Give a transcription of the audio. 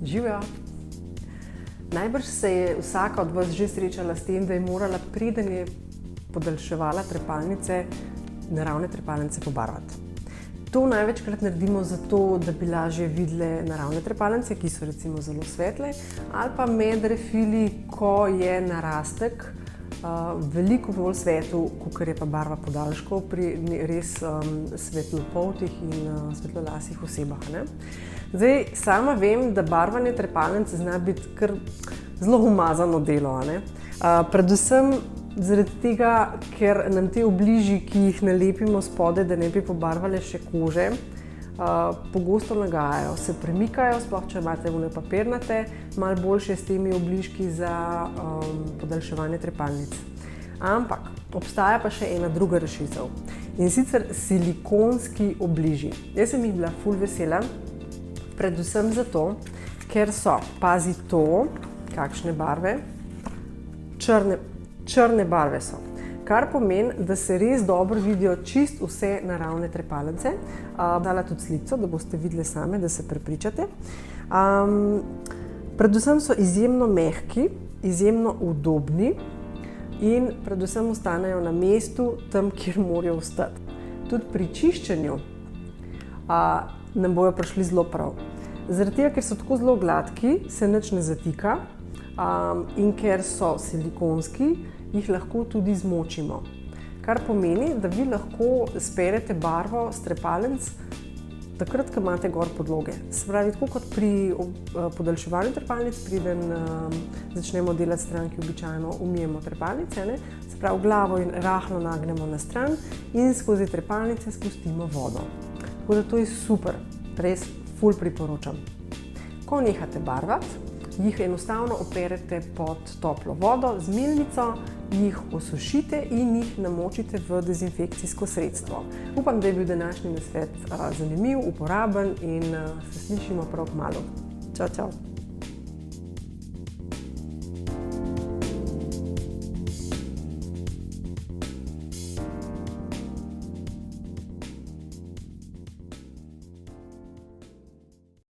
Živijo! Najbrž se je vsaka od vas že srečala s tem, da je morala, preden je podaljševala trepalnice, naravne trepalnice pobarvati. To največkrat naredimo zato, da bi lažje videli naravne trepalnice, ki so recimo zelo svetle, ali pa med refili, ko je narastek veliko bolj svetel, kakor je pa barva podaljškov pri res svetlopoltih in svetlolasih osebah. Zdaj, sama vem, da barvanje trepalnic zna biti kar zelo umazano delo. Predvsem zaradi tega, ker nam te obliži, ki jih nalepimo spodaj, da ne bi pobarvale še kože, pogosto nagajajo, se premikajo, sploh če imate one papirnate, malo boljše s temi obližki za podaljševanje trepalnic. Ampak obstaja pa še ena druga rešitev, in sicer silikonski obliži. Jaz sem jih bila ful vesela, predvsem zato, ker so, pazi to, kakšne barve, črne barve so. Kar pomeni, da se res dobro vidijo čist vse naravne trepalnice. Dala tudi slico, da boste videli same, da se prepričate. Predvsem so izjemno mehki, izjemno udobni in predvsem ostanejo na mestu, tam, kjer morajo ostati. Tudi pri čiščenju nam bojo prišli zelo prav. Zaradi tega, ker so tako zelo gladki, se nič ne zatika in ker so silikonski, jih lahko tudi zmočimo. Kar pomeni, da vi lahko sperete barvo s trepalnic takrat, ko imate gor podloge. Se pravi, tako kot pri podaljševanju trepalnic, preden začnemo delati stran, ki običajno umijemo trepalnice, se pravi, glavo in rahlo nagnemo na stran in skozi trepalnice spustimo vodo. Tako da to je super, res ful priporočam. Ko nehate barvati, jih enostavno operete pod toplo vodo z milnico, jih osušite in jih namočite v dezinfekcijsko sredstvo. Upam, da je bil današnji nasvet zanimiv, uporaben in se slišimo prav kmalu. Čau, čau!